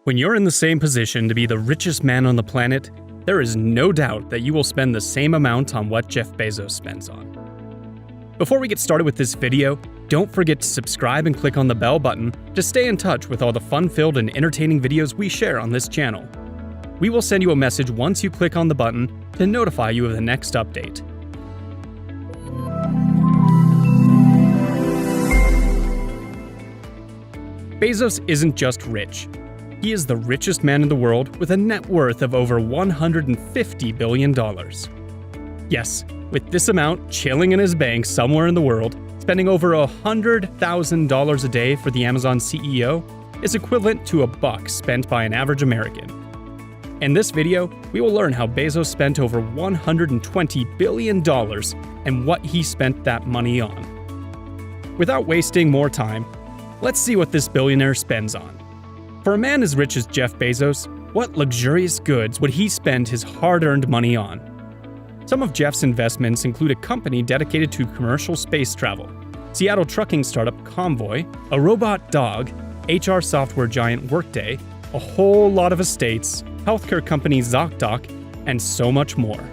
When you're in the same position to be the richest man on the planet, there is no doubt that you will spend the same amount on what Jeff Bezos spends on. Before we get started with this video, don't forget to subscribe and click on the bell button to stay in touch with all the fun-filled and entertaining videos we share on this channel. We will send you a message once you click on the button to notify you of the next update. Bezos isn't just rich. He is the richest man in the world with a net worth of over $150 billion. Yes, with this amount chilling in his bank somewhere in the world, spending over $100,000 a day for the Amazon CEO is equivalent to $1 spent by an average American. In this video, we will learn how Bezos spent over $120 billion and what he spent that money on. Without wasting more time, let's see what this billionaire spends on. For a man as rich as Jeff Bezos, what luxurious goods would he spend his hard-earned money on? Some of Jeff's investments include a company dedicated to commercial space travel, Seattle trucking startup Convoy, a robot dog, HR software giant Workday, a whole lot of estates, healthcare company ZocDoc, and so much more.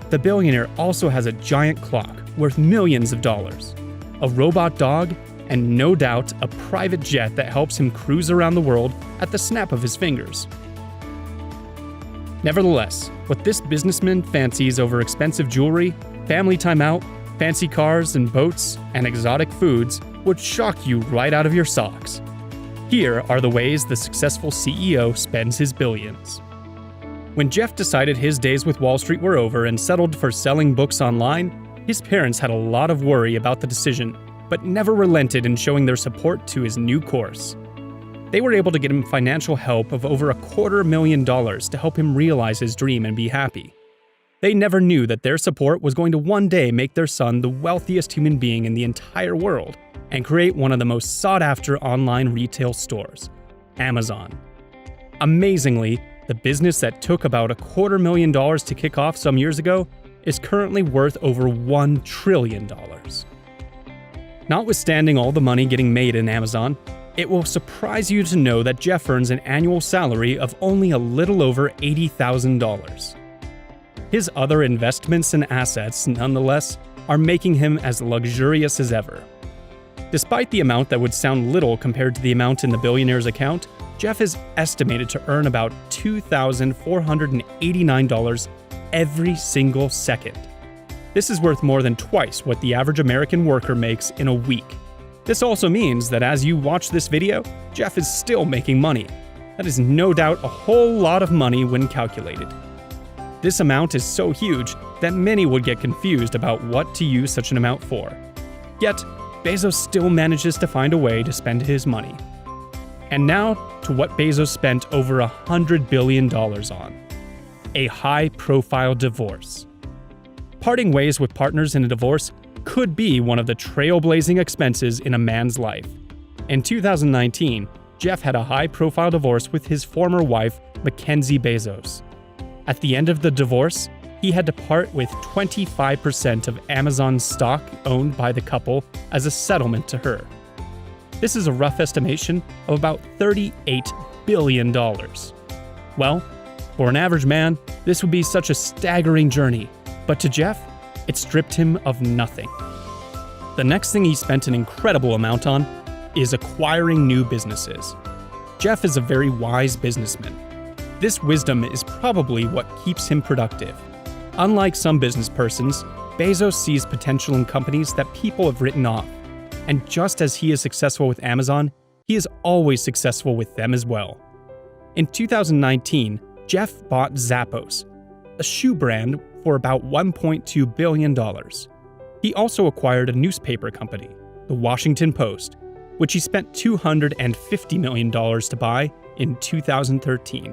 The billionaire also has a giant clock worth millions of dollars, a robot dog, and no doubt a private jet that helps him cruise around the world at the snap of his fingers. Nevertheless, what this businessman fancies over expensive jewelry, family time out, fancy cars and boats, and exotic foods would shock you right out of your socks. Here are the ways the successful CEO spends his billions. When Jeff decided his days with Wall Street were over and settled for selling books online, his parents had a lot of worry about the decision, but never relented in showing their support to his new course. They were able to get him financial help of over $250,000 to help him realize his dream and be happy. They never knew that their support was going to one day make their son the wealthiest human being in the entire world and create one of the most sought-after online retail stores, Amazon. Amazingly, the business that took about $250,000 to kick off some years ago is currently worth over $1 trillion. Notwithstanding all the money getting made in Amazon, it will surprise you to know that Jeff earns an annual salary of only a little over $80,000. His other investments and assets, nonetheless, are making him as luxurious as ever. Despite the amount that would sound little compared to the amount in the billionaire's account, Jeff is estimated to earn about $2,489 every single second. This is worth more than twice what the average American worker makes in a week. This also means that as you watch this video, Jeff is still making money. That is no doubt a whole lot of money when calculated. This amount is so huge that many would get confused about what to use such an amount for. Yet, Bezos still manages to find a way to spend his money. And now to what Bezos spent over $100 billion on: a high-profile divorce. Parting ways with partners in a divorce could be one of the trailblazing expenses in a man's life. In 2019, Jeff had a high-profile divorce with his former wife, Mackenzie Bezos. At the end of the divorce, he had to part with 25% of Amazon's stock owned by the couple as a settlement to her. This is a rough estimation of about $38 billion. Well, for an average man, this would be such a staggering journey. But to Jeff, it stripped him of nothing. The next thing he spent an incredible amount on is acquiring new businesses. Jeff is a very wise businessman. This wisdom is probably what keeps him productive. Unlike some business persons, Bezos sees potential in companies that people have written off. And just as he is successful with Amazon, he is always successful with them as well. In 2019, Jeff bought Zappos, a shoe brand, for about $1.2 billion. He also acquired a newspaper company, The Washington Post, which he spent $250 million to buy in 2013.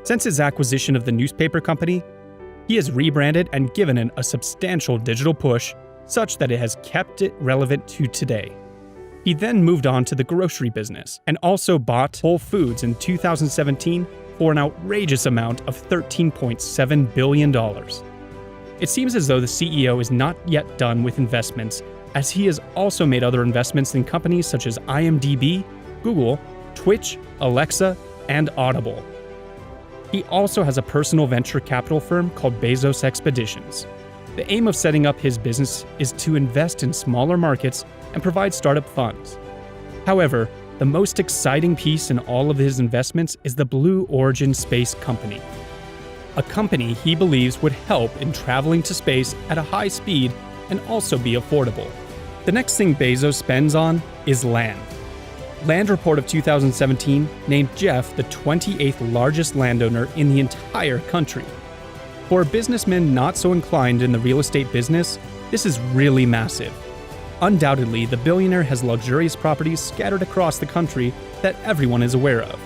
Since his acquisition of the newspaper company, he has rebranded and given it a substantial digital push such that it has kept it relevant to today. He then moved on to the grocery business and also bought Whole Foods in 2017 for an outrageous amount of $13.7 billion. It seems as though the CEO is not yet done with investments, as he has also made other investments in companies such as IMDb, Google, Twitch, Alexa, and Audible. He also has a personal venture capital firm called Bezos Expeditions. The aim of setting up his business is to invest in smaller markets and provide startup funds. However, the most exciting piece in all of his investments is the Blue Origin Space Company, a company he believes would help in traveling to space at a high speed and also be affordable. The next thing Bezos spends on is land. Land Report of 2017 named Jeff the 28th largest landowner in the entire country. For a businessman not so inclined in the real estate business, this is really massive. Undoubtedly, the billionaire has luxurious properties scattered across the country that everyone is aware of.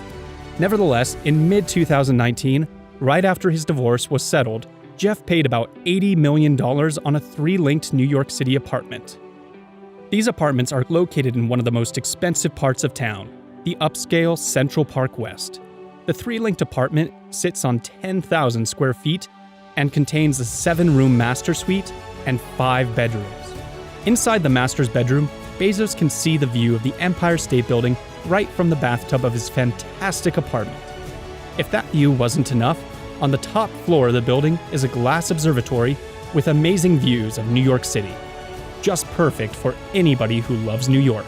Nevertheless, in mid-2019, right after his divorce was settled, Jeff paid about $80 million on a 3-linked New York City apartment. These apartments are located in one of the most expensive parts of town, the upscale Central Park West. The 3-linked apartment sits on 10,000 square feet and contains a 7-room master suite and 5 bedrooms. Inside the master's bedroom, Bezos can see the view of the Empire State Building right from the bathtub of his fantastic apartment. If that view wasn't enough, on the top floor of the building is a glass observatory with amazing views of New York City. Just perfect for anybody who loves New York.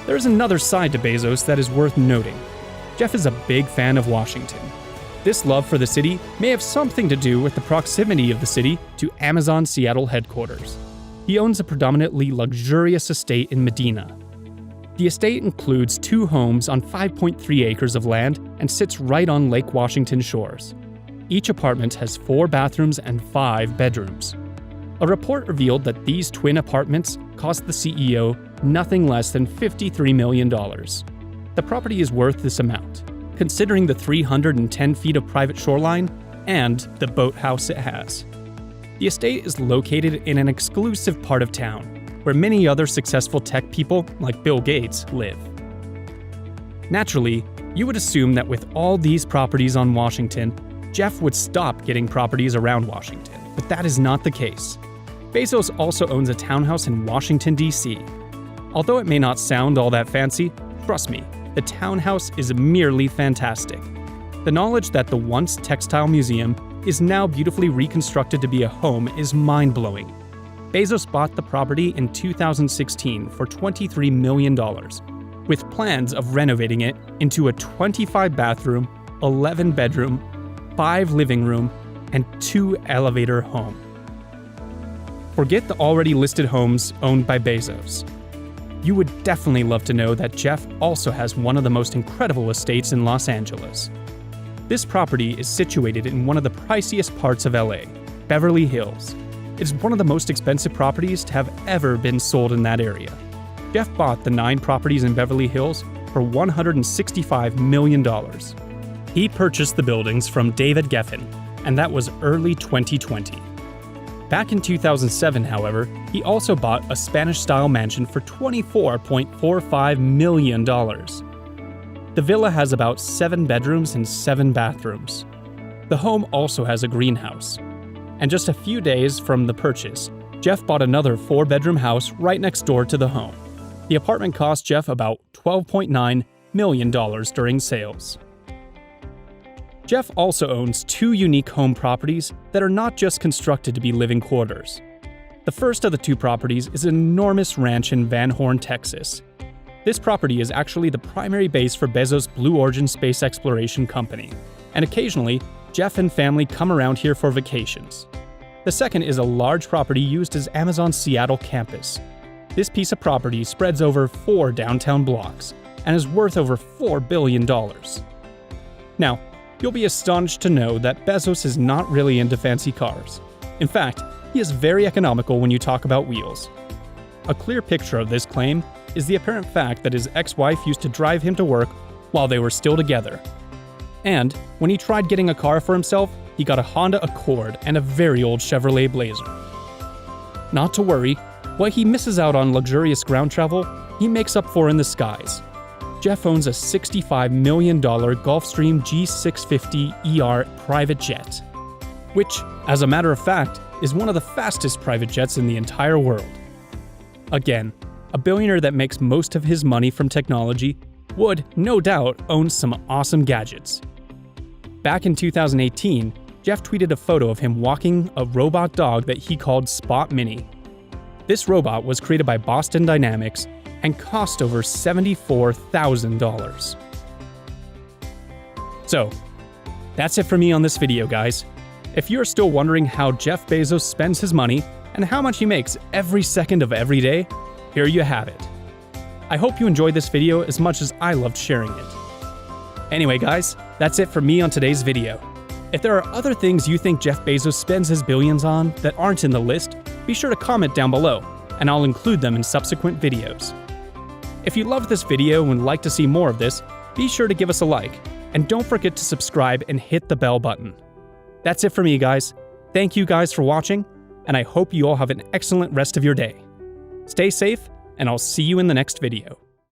There's another side to Bezos that is worth noting. Jeff is a big fan of Washington. This love for the city may have something to do with the proximity of the city to Amazon Seattle headquarters. He owns a predominantly luxurious estate in Medina. The estate includes 2 homes on 5.3 acres of land and sits right on Lake Washington shores. Each apartment has 4 bathrooms and 5 bedrooms. A report revealed that these twin apartments cost the CEO nothing less than $53 million. The property is worth this amount, considering the 310 feet of private shoreline and the boathouse it has. The estate is located in an exclusive part of town, where many other successful tech people like Bill Gates live. Naturally, you would assume that with all these properties on Washington, Jeff would stop getting properties around Washington, but that is not the case. Bezos also owns a townhouse in Washington, D.C. Although it may not sound all that fancy, trust me, the townhouse is merely fantastic. The knowledge that the once textile museum is now beautifully reconstructed to be a home is mind-blowing. Bezos bought the property in 2016 for $23 million, with plans of renovating it into a 25-bathroom, 11-bedroom, 5 living room, and 2 elevator home. Forget the already listed homes owned by Bezos. You would definitely love to know that Jeff also has one of the most incredible estates in Los Angeles. This property is situated in one of the priciest parts of LA, Beverly Hills. It is one of the most expensive properties to have ever been sold in that area. Jeff bought the 9 properties in Beverly Hills for $165 million. He purchased the buildings from David Geffen, and that was early 2020. Back in 2007, however, he also bought a Spanish-style mansion for $24.45 million. The villa has about 7 bedrooms and 7 bathrooms. The home also has a greenhouse. And just a few days from the purchase, Jeff bought another 4-bedroom house right next door to the home. The apartment cost Jeff about $12.9 million during sales. Jeff also owns 2 unique home properties that are not just constructed to be living quarters. The first of the 2 properties is an enormous ranch in Van Horn, Texas. This property is actually the primary base for Bezos' Blue Origin Space Exploration Company, and occasionally, Jeff and family come around here for vacations. The second is a large property used as Amazon's Seattle campus. This piece of property spreads over 4 downtown blocks and is worth over $4 billion. Now, you'll be astonished to know that Bezos is not really into fancy cars. In fact, he is very economical when you talk about wheels. A clear picture of this claim is the apparent fact that his ex-wife used to drive him to work while they were still together. And when he tried getting a car for himself, he got a Honda Accord and a very old Chevrolet Blazer. Not to worry, what he misses out on luxurious ground travel, he makes up for in the skies. Jeff owns a $65 million Gulfstream G650ER private jet, which, as a matter of fact, is one of the fastest private jets in the entire world. Again, a billionaire that makes most of his money from technology, would, no doubt, own some awesome gadgets. Back in 2018, Jeff tweeted a photo of him walking a robot dog that he called Spot Mini. This robot was created by Boston Dynamics and cost over $74,000. So, that's it for me on this video, guys. If you're still wondering how Jeff Bezos spends his money and how much he makes every second of every day, here you have it. I hope you enjoyed this video as much as I loved sharing it. Anyway, guys, that's it for me on today's video. If there are other things you think Jeff Bezos spends his billions on that aren't in the list, be sure to comment down below, and I'll include them in subsequent videos. If you loved this video and would like to see more of this, be sure to give us a like, and don't forget to subscribe and hit the bell button. That's it for me, guys. Thank you guys for watching, and I hope you all have an excellent rest of your day. Stay safe, and I'll see you in the next video.